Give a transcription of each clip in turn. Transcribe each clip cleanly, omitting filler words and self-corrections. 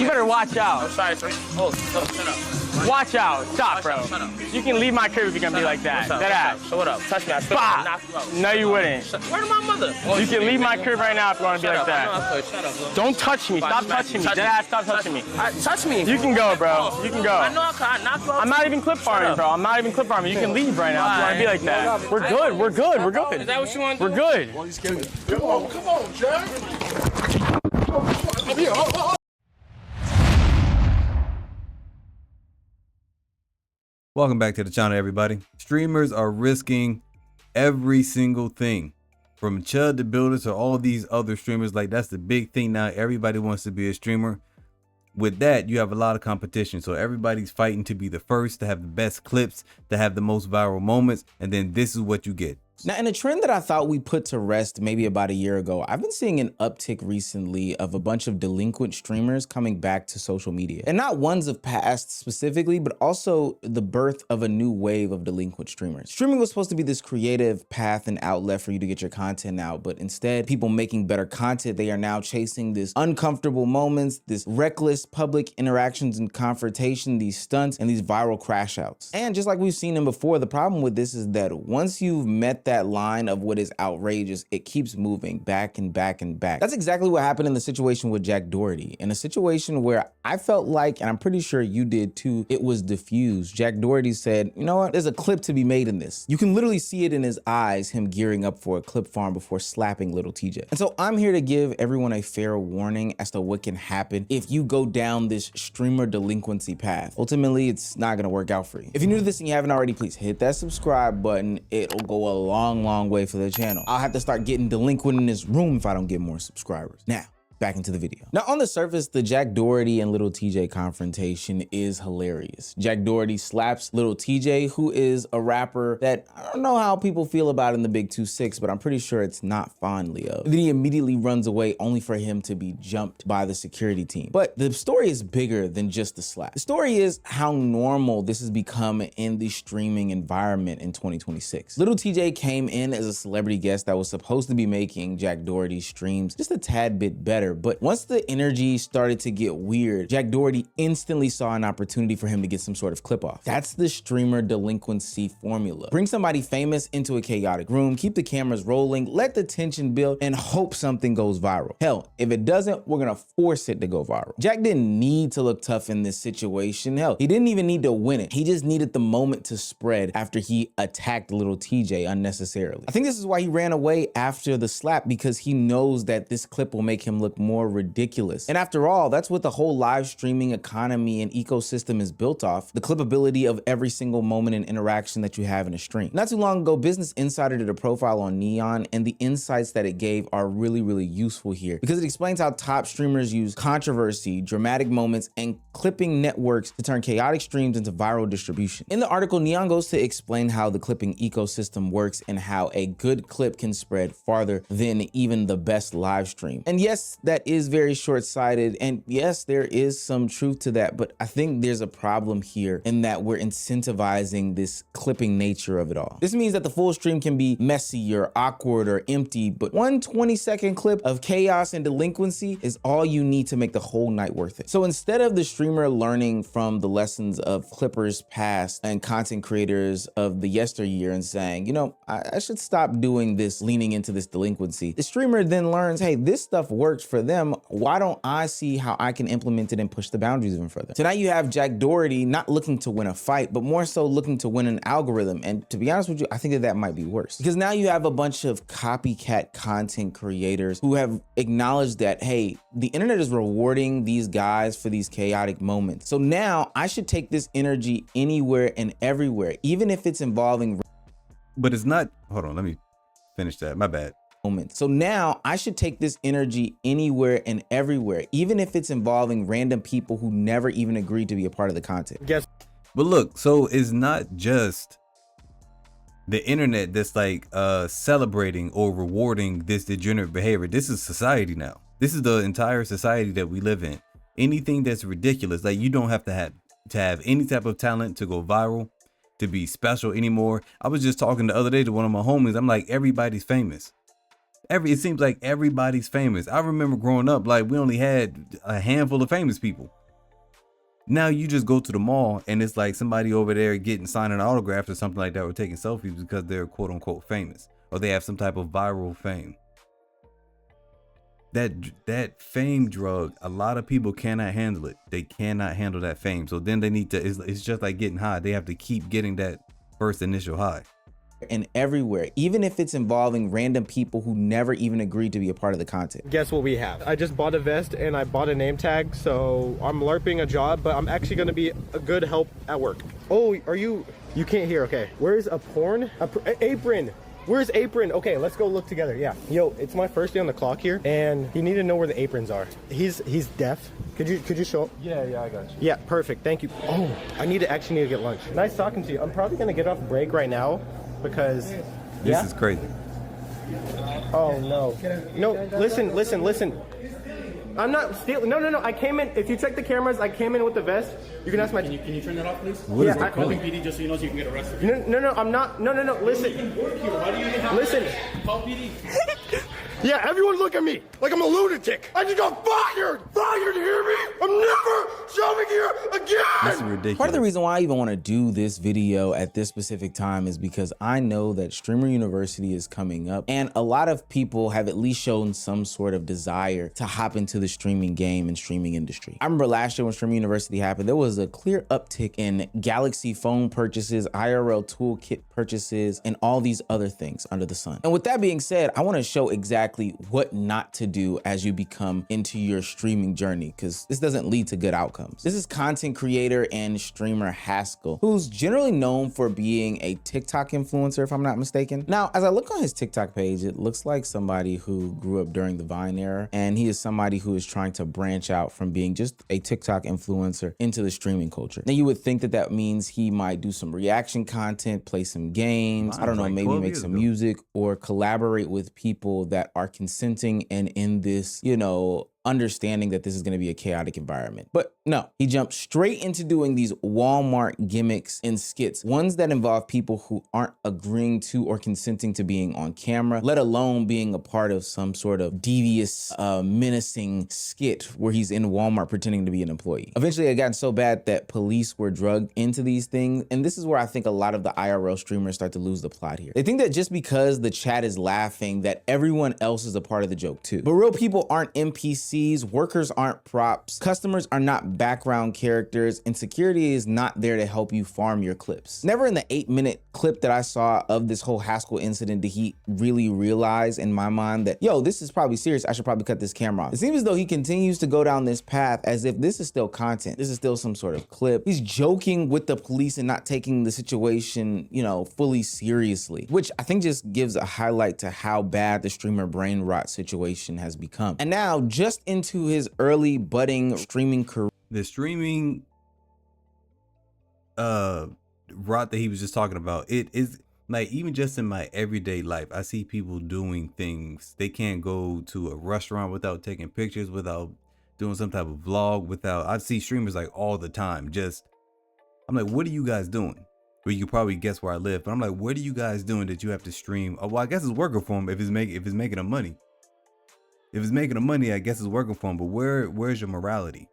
You better watch out. I'm sorry, sir. Oh, shut up. Watch out. Stop, bro. Shut up. You can leave my crib if you're gonna be like that. That ass. So what up? Touch me. I feel Bah. knock you out. No, you wouldn't. Where's my mother? You can leave my crib right now if you want to be like that. Shut up, bro. Don't touch me. Stop touching me. That ass, stop touching me. Touch me. You can go, bro. You can go. I know I can knock you out. I'm not even clip farming, bro. I'm not even clip farming. You can leave right now if you want to be like that. We're good. We're good. We're good. Is that what you want to do? We're good. Come on, Jack. Come here. Welcome back to the channel, everybody. Streamers are risking every single thing, from Chud to Builder to all these other streamers. Like, that's the big thing now. Everybody wants to be a streamer. With that, you have a lot of competition, so everybody's fighting to be the first, to have the best clips, to have the most viral moments, and then this is what you get. Now, in a trend that I thought we put to rest maybe about a year ago, I've been seeing an uptick recently of a bunch of delinquent streamers coming back to social media. And not ones of past specifically, but also the birth of a new wave of delinquent streamers. Streaming was supposed to be this creative path and outlet for you to get your content out, but instead, people making better content, they are now chasing this uncomfortable moments, this reckless public interactions and confrontation, these stunts, and these viral crash outs. And just like we've seen them before, the problem with this is that once you've met that line of what is outrageous, it keeps moving back and back and back. That's exactly what happened in the situation with Jack Doherty. In a situation where I felt like, and I'm pretty sure you did too, it was diffused. Jack Doherty said, you know what, there's a clip to be made in this. You can literally see it in his eyes, him gearing up for a clip farm before slapping little TJ. And so I'm here to give everyone a fair warning as to what can happen if you go down this streamer delinquency path. Ultimately, it's not gonna work out for you. If you're new to this and you haven't already, please hit that subscribe button. It'll go a long way for the channel. I'll have to start getting delinquent in this room if I don't get more subscribers. Now, back into the video. Now, on the surface, the Jack Doherty and Little TJ confrontation is hilarious. Jack Doherty slaps Little TJ, who is a rapper that I don't know how people feel about in the Big 2-6, but I'm pretty sure it's not fondly of. Then he immediately runs away only for him to be jumped by the security team. But the story is bigger than just the slap. The story is how normal this has become in the streaming environment in 2026. Little TJ came in as a celebrity guest that was supposed to be making Jack Doherty's streams just a tad bit better. But once the energy started to get weird, Jack Doherty instantly saw an opportunity for him to get some sort of clip off. That's the streamer delinquency formula. Bring somebody famous into a chaotic room, keep the cameras rolling, let the tension build, and hope something goes viral. Hell, if it doesn't, we're gonna force it to go viral. Jack didn't need to look tough in this situation. Hell, he didn't even need to win it. He just needed the moment to spread after he attacked Little TJ unnecessarily. I think this is why he ran away after the slap, because he knows that this clip will make him look more ridiculous. And after all, that's what the whole live streaming economy and ecosystem is built off, the clippability of every single moment and interaction that you have in a stream. Not too long ago, Business Insider did a profile on Neon, and the insights that it gave are really useful here, because it explains how top streamers use controversy, dramatic moments, and clipping networks to turn chaotic streams into viral distribution. In the article, Neon goes to explain how the clipping ecosystem works and how a good clip can spread farther than even the best live stream. And yes, that is very short-sighted, and yes, there is some truth to that, but I think there's a problem here in that we're incentivizing this clipping nature of it all. This means that the full stream can be messy or awkward or empty, but one 20-second clip of chaos and delinquency is all you need to make the whole night worth it. So instead of the streamer learning from the lessons of clippers past and content creators of the yesteryear and saying, you know, I should stop doing this, leaning into this delinquency, the streamer then learns, hey, this stuff works for them. Why don't I see how I can implement it and push the boundaries even further? So now you have Jack Doherty not looking to win a fight, but more so looking to win an algorithm. And to be honest with you, I think that might be worse, because now you have a bunch of copycat content creators who have acknowledged that, hey, the internet is rewarding these guys for these chaotic moments. So now I should take this energy anywhere and everywhere, even if it's involving. But it's not, hold on, let me finish that, my bad. So now I should take this energy anywhere and everywhere, even if it's involving random people who never even agreed to be a part of the content. But look, so it's not just the internet that's like celebrating or rewarding this degenerate behavior. This is society now. This is the entire society that we live in. Anything that's ridiculous, like you don't have to have any type of talent to go viral, to be special anymore. I was just talking the other day to one of my homies. I'm like, everybody's famous. it seems like everybody's famous. I remember growing up, like we only had a handful of famous people. Now you just go to the mall and it's like somebody over there signing autographs or something like that, or taking selfies because they're quote unquote famous, or they have some type of viral fame. That fame drug, a lot of people cannot handle it. They cannot handle that fame. So then they need to, it's just like getting high. They have to keep getting that first initial high. And everywhere, even if it's involving random people who never even agreed to be a part of the content. Guess what we have? I just bought a vest and I bought a name tag, so I'm LARPing a job, but I'm actually gonna be a good help at work. Oh, you can't hear, okay. Where's a porn? Apron. Where's apron? Okay, let's go look together, yeah. Yo, it's my first day on the clock here, and you need to know where the aprons are. He's deaf. Could you show up? Yeah, I got you. Yeah, perfect, thank you. Oh, I actually need to get lunch. Nice talking to you. I'm probably gonna get off break right now, because This is crazy. Oh no. No, listen. I'm not stealing. No. I came in. If you check the cameras, I came in with the vest. You can ask my. Can you turn that off, please? What is Yeah, it called? PD just so you know so you can get arrested. No, I'm not. No. Listen. Why do you even have Listen. Call PD. Yeah, everyone look at me like I'm a lunatic. I just got fired. Fired, you hear me? I'm never showing here again. This is ridiculous. Part of the reason why I even want to do this video at this specific time is because I know that Streamer University is coming up, and a lot of people have at least shown some sort of desire to hop into the streaming game and streaming industry. I remember last year when Streamer University happened, there was a clear uptick in Galaxy phone purchases, IRL toolkit purchases, and all these other things under the sun. And with that being said, I want to show exactly what not to do as you become into your streaming journey, because this doesn't lead to good outcomes. This is content creator and streamer Haskell, who's generally known for being a TikTok influencer, if I'm not mistaken. Now, as I look on his TikTok page, it looks like somebody who grew up during the Vine era, and he is somebody who is trying to branch out from being just a TikTok influencer into the streaming culture. Now, you would think that that means he might do some reaction content, play some games, I don't know, maybe make some music, or collaborate with people that are consenting and in this, understanding that this is going to be a chaotic environment. But no, he jumped straight into doing these Walmart gimmicks and skits, ones that involve people who aren't agreeing to or consenting to being on camera, let alone being a part of some sort of devious, menacing skit where he's in Walmart pretending to be an employee. Eventually, it got so bad that police were drugged into these things. And this is where I think a lot of the IRL streamers start to lose the plot here. They think that just because the chat is laughing, that everyone else is a part of the joke too. But real people aren't NPCs, workers aren't props, customers are not background characters, and security is not there to help you farm your clips. Never in the 8-minute clip that I saw of this whole Haskell incident did he really realize in my mind that, yo, this is probably serious, I should probably cut this camera off. It seems as though he continues to go down this path as if this is still content. This is still some sort of clip. He's joking with the police and not taking the situation, fully seriously, which I think just gives a highlight to how bad the streamer brain rot situation has become. And now, just into his early budding streaming career. The streaming rot that he was just talking about, it is like, even just in my everyday life, I see people doing things. They can't go to a restaurant without taking pictures, without doing some type of vlog, I see streamers like all the time. I'm like, what are you guys doing? Well, you can probably guess where I live, but I'm like, what are you guys doing that you have to stream? Oh, well, I guess it's working for him if it's making them money. If it's making them money, I guess it's working for him. But where's your morality?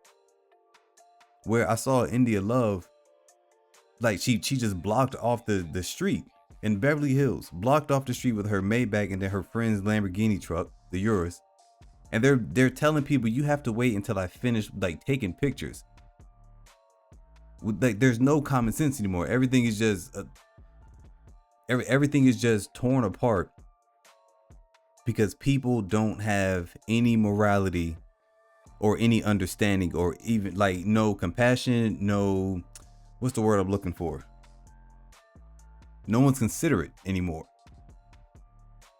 Where I saw India Love, like she just blocked off the street in Beverly Hills, blocked off the street with her Maybach and then her friend's Lamborghini truck, the Urus, and they're telling people you have to wait until I finish like taking pictures. Like, there's no common sense anymore. Everything is just everything is just torn apart because people don't have any morality or any understanding, or even like no compassion, no, what's the word I'm looking for? No one's considerate anymore.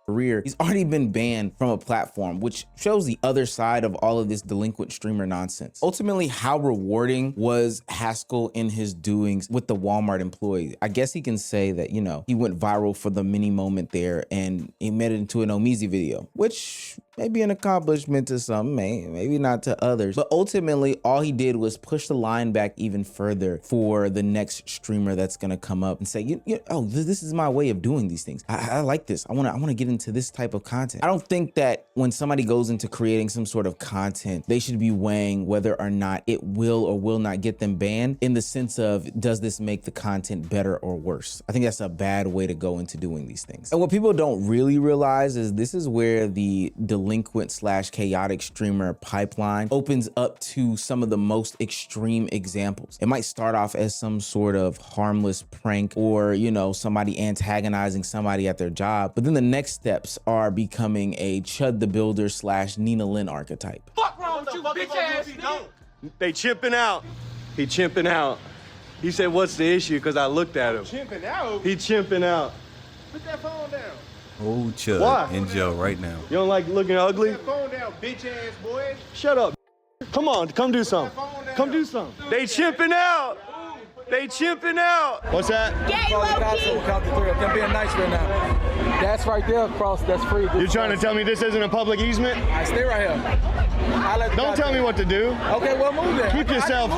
Career, he's already been banned from a platform, which shows the other side of all of this delinquent streamer nonsense. Ultimately, how rewarding was Haskell in his doings with the Walmart employee? I guess he can say that, he went viral for the mini moment there and he made it into an Omizi video, which may be an accomplishment to some, maybe not to others. But ultimately, all he did was push the line back even further for the next streamer that's gonna come up and say, oh, this is my way of doing these things. I like this. I wanna get into into this type of content. I don't think that when somebody goes into creating some sort of content, they should be weighing whether or not it will or will not get them banned in the sense of, does this make the content better or worse? I think that's a bad way to go into doing these things. And what people don't really realize is this is where the delinquent / chaotic streamer pipeline opens up to some of the most extreme examples. It might start off as some sort of harmless prank or, you know, somebody antagonizing somebody at their job, but then the next steps are becoming a Chud the Builder / Nina Lynn archetype. Fuck wrong with you, bitch ass nigga? They chimping out. He chimping out. He said, what's the issue? Because I looked at him. Chimping out. He chimping out. Put that phone down. Old Chud Why? in jail right now. You don't like looking ugly? Put that phone down, bitch ass boy. Shut up. Come on, come do something. Come do something. They chimping out. They chimping out. What's that? Count to 3. I'm being nice right now. That's right there across. That's free. You're trying to tell me this isn't a public easement? I stay right here. Don't tell me what to do. Okay, well, move there. Keep yourself.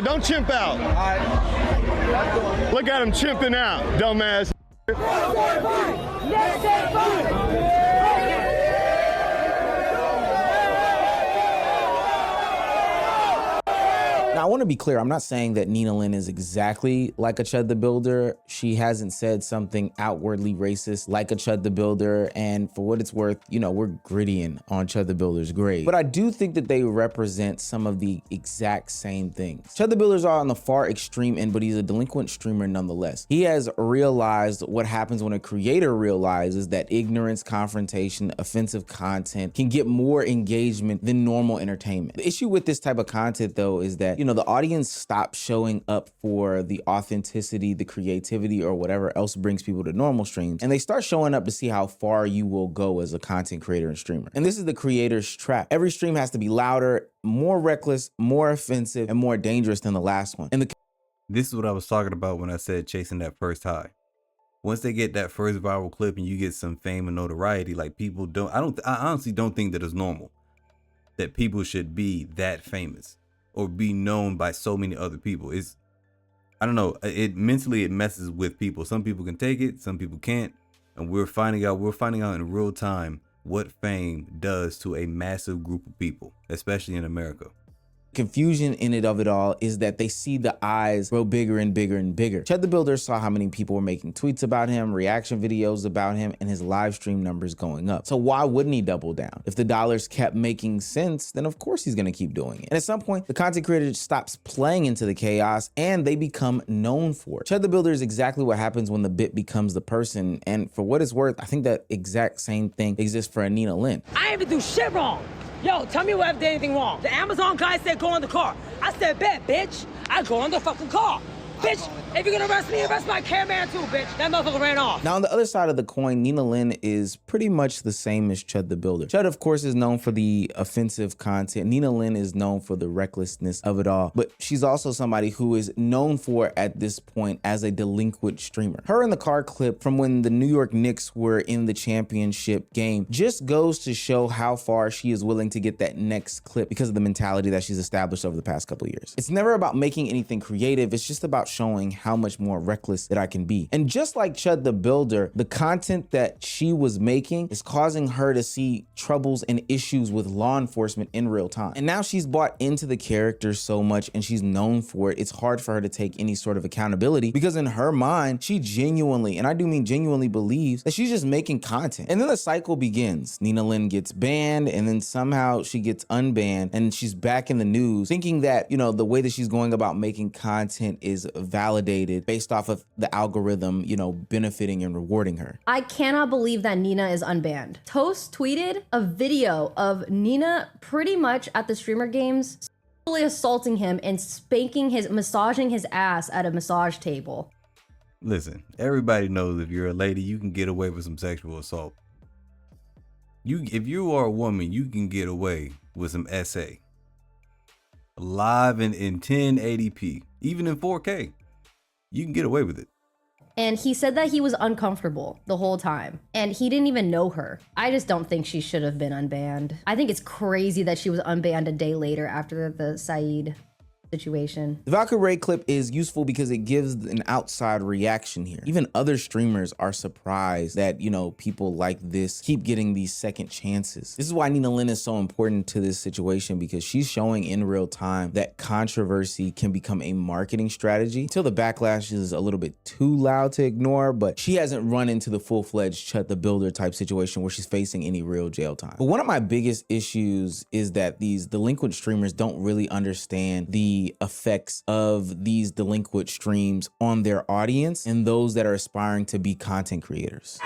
Don't chimp out. All right. Look at him chimping out, dumbass. Now, I want to be clear. I'm not saying that Nina Lynn is exactly like a Chud the Builder. She hasn't said something outwardly racist like a Chud the Builder. And for what it's worth, you know, we're grittying on Chud the Builder's grave. But I do think that they represent some of the exact same things. Chud the Builders are on the far extreme end, but he's a delinquent streamer nonetheless. He has realized what happens when a creator realizes that ignorance, confrontation, offensive content can get more engagement than normal entertainment. The issue with this type of content, though, is that, you know, the audience stops showing up for the authenticity, the creativity, or whatever else brings people to normal streams, and they start showing up to see how far you will go as a content creator and streamer. And this is the creator's trap. Every stream has to be louder, more reckless, more offensive, and more dangerous than the last one. And This is what I was talking about when I said chasing that first high. Once they get that first viral clip and you get some fame and notoriety, like people don't, I honestly don't think that it's normal that people should be that famous or be known by so many other people. I don't know, it mentally messes with people. Some people can take it, some people can't. And we're finding out in real time what fame does to a massive group of people, especially in America. confusion in it of it all is that they see the eyes grow bigger and bigger and bigger. Chud the Builder saw how many people were making tweets about him, reaction videos about him, and his live stream numbers going up. So why wouldn't he double down? If the dollars kept making sense, then of course he's gonna keep doing it. And at some point, the content creator stops playing into the chaos and they become known for it. Chud the Builder is exactly what happens when the bit becomes the person. And for what it's worth, I think that exact same thing exists for a Nina Lynn. I ain't even do shit wrong. Yo, tell me what I did anything wrong. The Amazon guy said go in the car. I said, bet, bitch. I go in the fucking car. Bitch, if you're gonna arrest me, arrest my cameraman too, bitch. That motherfucker ran off. Now, on the other side of the coin, Nina Lynn is pretty much the same as Chud the Builder. Chud, of course, is known for the offensive content. Nina Lynn is known for the recklessness of it all. But she's also somebody who is known for, at this point, as a delinquent streamer. Her in the car clip from when the New York Knicks were in the championship game just goes to show how far she is willing to get that next clip because of the mentality that she's established over the past couple of years. It's never about making anything creative. It's just about showing how much more reckless that I can be. And just like Chud the Builder, the content that she was making is causing her to see troubles and issues with law enforcement in real time. And now she's bought into the character so much and she's known for it, it's hard for her to take any sort of accountability because in her mind, she genuinely, and I do mean genuinely, believes that she's just making content. And then the cycle begins. Nina Lynn gets banned and then somehow she gets unbanned and she's back in the news thinking that, you know, the way that she's going about making content is validated based off of the algorithm, you know, benefiting and rewarding her. I cannot believe that Nina is unbanned. Toast tweeted a video of Nina pretty much at the streamer games sexually assaulting him and massaging his ass at a massage table. Listen, everybody knows if you're a lady, you can get away with some sexual assault. If you are a woman, you can get away with some SA. Live in 1080p, even in 4K. You can get away with it. And he said that he was uncomfortable the whole time. And he didn't even know her. I just don't think she should have been unbanned. I think it's crazy that she was unbanned a day later after the Saeed situation. The Valkyrie clip is useful because it gives an outside reaction here. Even other streamers are surprised that, you know, people like this keep getting these second chances. This is why Nina Lynn is so important to this situation, because she's showing in real time that controversy can become a marketing strategy until the backlash is a little bit too loud to ignore, but she hasn't run into the full-fledged Chut the Builder type situation where she's facing any real jail time. But one of my biggest issues is that these delinquent streamers don't really understand the effects of these delinquent streams on their audience and those that are aspiring to be content creators.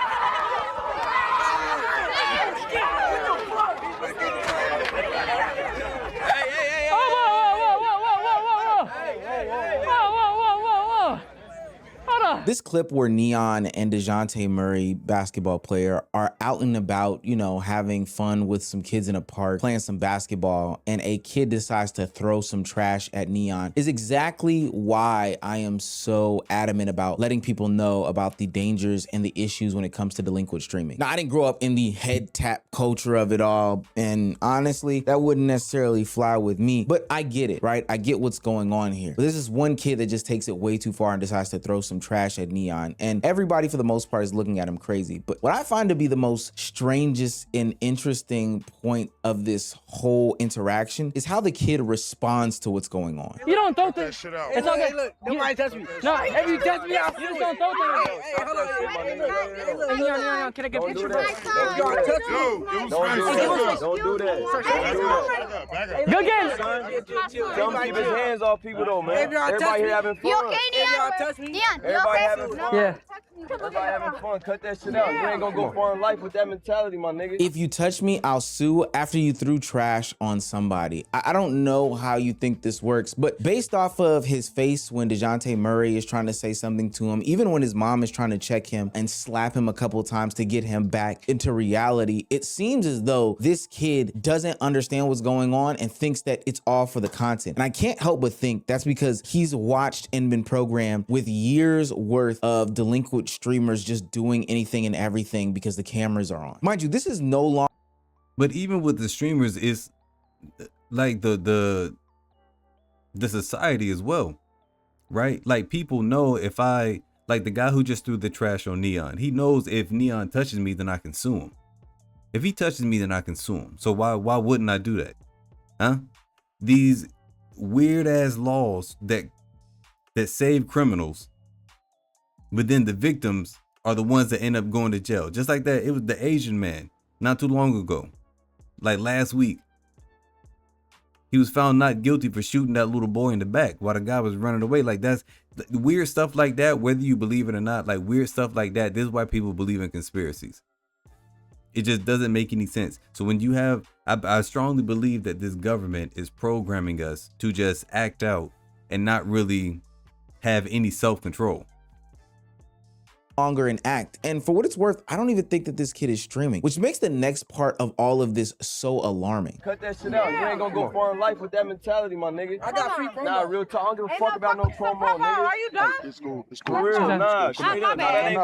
This clip where Neon and DeJounte Murray, basketball player, are out and about, you know, having fun with some kids in a park, playing some basketball, and a kid decides to throw some trash at Neon is exactly why I am so adamant about letting people know about the dangers and the issues when it comes to delinquent streaming. Now, I didn't grow up in the head tap culture of it all, and honestly, that wouldn't necessarily fly with me, but I get it, right? I get what's going on here. But this is one kid that just takes it way too far and decides to throw some trash at Neon, and everybody for the most part is looking at him crazy. But what I find to be the most strangest and interesting point of this whole interaction is how the kid responds to what's going on. You don't throw things. It's okay. Look, nobody touch me. No, if you touch me, you just don't throw things. Hey, hold on. No, can I get a picture? Don't do that. Go again. Tell him keep his hands off people though, man. Everybody here having fun. You okay, Neon? Touch me. Neon, you Everybody okay? having fun. Yeah. Everybody having fun. Cut that shit out. You ain't gonna go far in life with that mentality, my nigga. If you touch me, I'll sue after you threw trash on somebody. I don't know how you think this works, but based off of his face when DeJounte Murray is trying to say something to him, even when his mom is trying to check him and slap him a couple times to get him back into reality, it seems as though this kid doesn't understand what's going on and thinks that it's all for the content. And I can't help but think that's because he's watched and been programmed with years worth of delinquent streamers just doing anything and everything because the cameras are on. Mind you, this is no longer. But even with the streamers, it's like the society as well, right? Like people know if I, like the guy who just threw the trash on Neon, he knows if Neon touches me, then I can sue him. If he touches me, then I can sue him. So why wouldn't I do that? Huh? These weird ass laws that save criminals, but then the victims are the ones that end up going to jail. Just like that, it was the Asian man not too long ago, like last week. He was found not guilty for shooting that little boy in the back while the guy was running away. Like that's weird stuff like that, whether you believe it or not, like weird stuff like that. This is why people believe in conspiracies. It just doesn't make any sense. So when you have, I strongly believe that this government is programming us to just act out and not really have any self-control. Longer and act. And for what it's worth, I don't even think that this kid is streaming, which makes the next part of all of this so alarming. Cut that shit out. You ain't gonna go far in life with that mentality, my nigga. I got free promo. Nah, real talk. I don't give a fuck about no promo, nigga. Are you done? It's cool. It's For real, nah.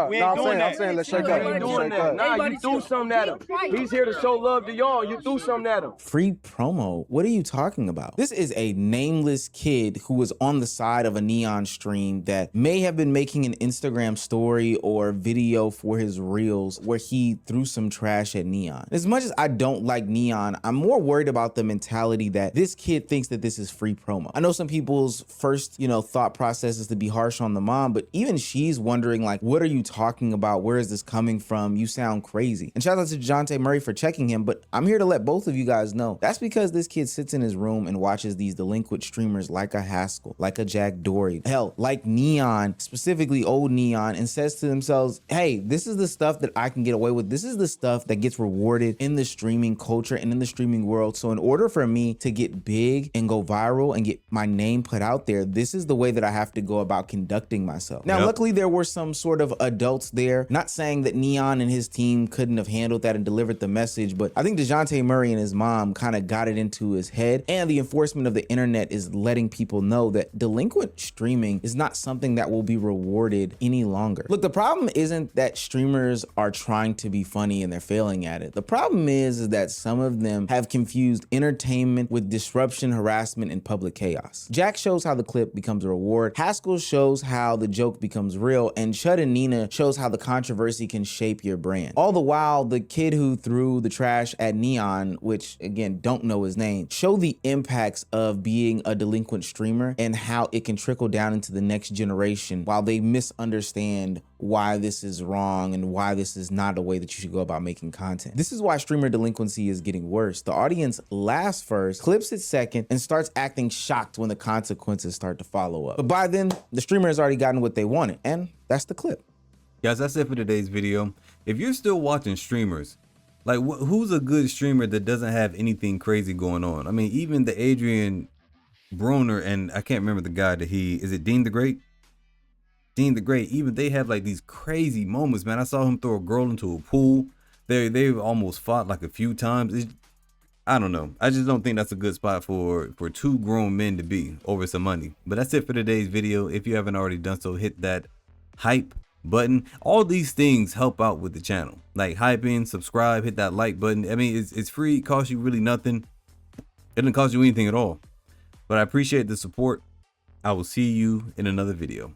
We ain't doing that. I'm saying, let's shake We up. ain't doing that. Nah, you threw something at him. He's here to show love to y'all. You threw something at him. Free promo? What are you talking about? This is a nameless kid who was on the side of a Neon stream that may have been making an Instagram story or video for his reels where he threw some trash at Neon. As much as I don't like Neon, I'm more worried about the mentality that this kid thinks that this is free promo. I know some people's first, thought process is to be harsh on the mom, but even she's wondering like, what are you talking about? Where is this coming from? You sound crazy. And shout out to DeJounte Murray for checking him, but I'm here to let both of you guys know that's because this kid sits in his room and watches these delinquent streamers like a Haskell, like a Jack Dory, hell, like Neon, specifically old Neon, and says to themselves, hey, this is the stuff that I can get away with. This is the stuff that gets rewarded in the streaming culture and in the streaming world. So in order for me to get big and go viral and get my name put out there, this is the way that I have to go about conducting myself. Now, luckily there were some sort of adults there, not saying that Neon and his team couldn't have handled that and delivered the message, but I think DeJounte Murray and his mom kind of got it into his head, and the enforcement of the internet is letting people know that delinquent streaming is not something that will be rewarded any longer. Look, the problem problem isn't that streamers are trying to be funny and they're failing at it. The problem is that some of them have confused entertainment with disruption, harassment, and public chaos. Jack shows how the clip becomes a reward, Haskell shows how the joke becomes real, and Chud and Nina shows how the controversy can shape your brand. All the while, the kid who threw the trash at Neon, which again, don't know his name, show the impacts of being a delinquent streamer and how it can trickle down into the next generation while they misunderstand why this is wrong and why this is not a way that you should go about making content. This is why streamer delinquency is getting worse. The audience laughs first, clips it second, and starts acting shocked when the consequences start to follow up. But by then, the streamer has already gotten what they wanted, and that's the clip. Guys, that's it for today's video. If you're still watching streamers, like who's a good streamer that doesn't have anything crazy going on? I mean, even the Adrian Broner and I can't remember the guy that is it Dean the Great? Dean the Great, even they have like these crazy moments, man. I saw him throw a girl into a pool. They've almost fought like a few times. I don't know. I just don't think that's a good spot for two grown men to be over some money. But that's it for today's video. If you haven't already done so, hit that hype button. All these things help out with the channel, like hyping, subscribe, hit that like button. I mean, it's free, it costs you really nothing. It doesn't cost you anything at all. But I appreciate the support. I will see you in another video.